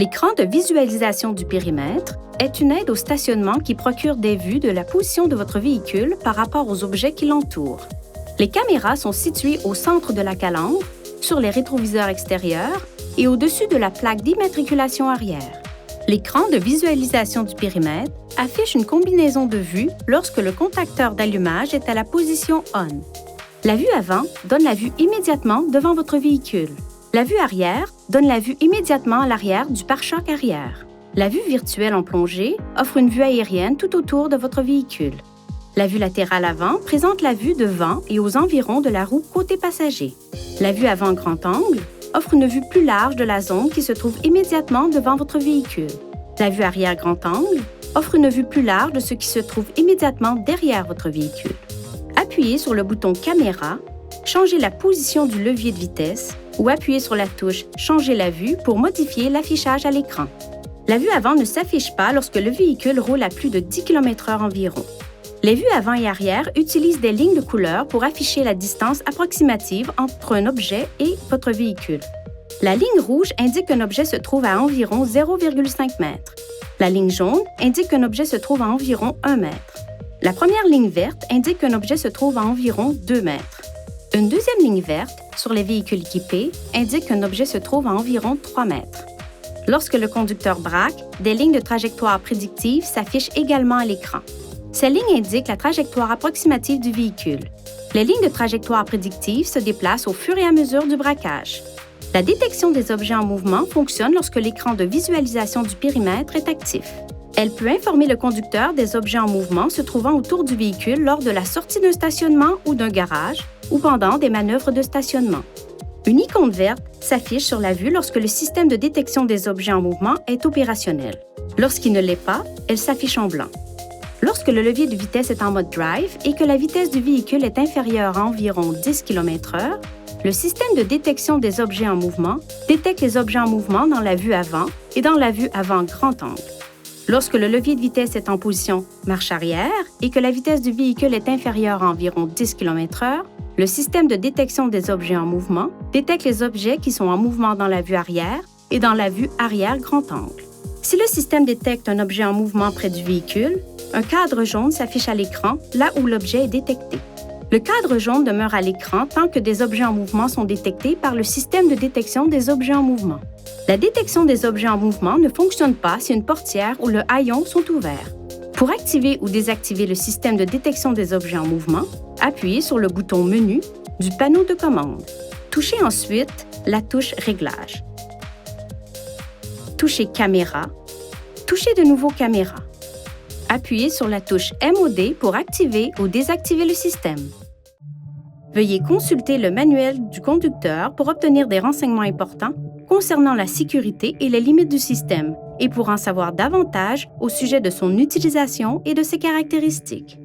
L'écran de visualisation du périmètre est une aide au stationnement qui procure des vues de la position de votre véhicule par rapport aux objets qui l'entourent. Les caméras sont situées au centre de la calandre, sur les rétroviseurs extérieurs et au-dessus de la plaque d'immatriculation arrière. L'écran de visualisation du périmètre affiche une combinaison de vues lorsque le contacteur d'allumage est à la position ON. La vue avant donne la vue immédiatement devant votre véhicule. La vue arrière donne la vue immédiatement à l'arrière du pare-choc arrière. La vue virtuelle en plongée offre une vue aérienne tout autour de votre véhicule. La vue latérale avant présente la vue devant et aux environs de la roue côté passager. La vue avant grand angle offre une vue plus large de la zone qui se trouve immédiatement devant votre véhicule. La vue arrière grand angle offre une vue plus large de ce qui se trouve immédiatement derrière votre véhicule. Appuyez sur le bouton Caméra, changez la position du levier de vitesse ou appuyez sur la touche Changer la vue pour modifier l'affichage à l'écran. La vue avant ne s'affiche pas lorsque le véhicule roule à plus de 10 km/h environ. Les vues avant et arrière utilisent des lignes de couleur pour afficher la distance approximative entre un objet et votre véhicule. La ligne rouge indique qu'un objet se trouve à environ 0,5 m. La ligne jaune indique qu'un objet se trouve à environ 1 m. La première ligne verte indique qu'un objet se trouve à environ 2 m. Une deuxième ligne verte, sur les véhicules équipés, indique qu'un objet se trouve à environ 3 m. Lorsque le conducteur braque, des lignes de trajectoire prédictives s'affichent également à l'écran. Ces lignes indiquent la trajectoire approximative du véhicule. Les lignes de trajectoire prédictive se déplacent au fur et à mesure du braquage. La détection des objets en mouvement fonctionne lorsque l'écran de visualisation du périmètre est actif. Elle peut informer le conducteur des objets en mouvement se trouvant autour du véhicule lors de la sortie d'un stationnement ou d'un garage ou pendant des manœuvres de stationnement. Une icône verte s'affiche sur la vue lorsque le système de détection des objets en mouvement est opérationnel. Lorsqu'il ne l'est pas, elle s'affiche en blanc. Lorsque le levier de vitesse est en mode drive et que la vitesse du véhicule est inférieure à environ 10 km/h, le système de détection des objets en mouvement détecte les objets en mouvement dans la vue avant et dans la vue avant grand angle. Lorsque le levier de vitesse est en position marche arrière et que la vitesse du véhicule est inférieure à environ 10 km/h, le système de détection des objets en mouvement détecte les objets qui sont en mouvement dans la vue arrière et dans la vue arrière grand angle. Si le système détecte un objet en mouvement près du véhicule, un cadre jaune s'affiche à l'écran là où l'objet est détecté. Le cadre jaune demeure à l'écran tant que des objets en mouvement sont détectés par le système de détection des objets en mouvement. La détection des objets en mouvement ne fonctionne pas si une portière ou le haillon sont ouverts. Pour activer ou désactiver le système de détection des objets en mouvement, appuyez sur le bouton Menu du panneau de commande. Touchez ensuite la touche Réglage. Touchez Caméra. Touchez de nouveau Caméra. Appuyez sur la touche MOD pour activer ou désactiver le système. Veuillez consulter le manuel du conducteur pour obtenir des renseignements importants concernant la sécurité et les limites du système et pour en savoir davantage au sujet de son utilisation et de ses caractéristiques.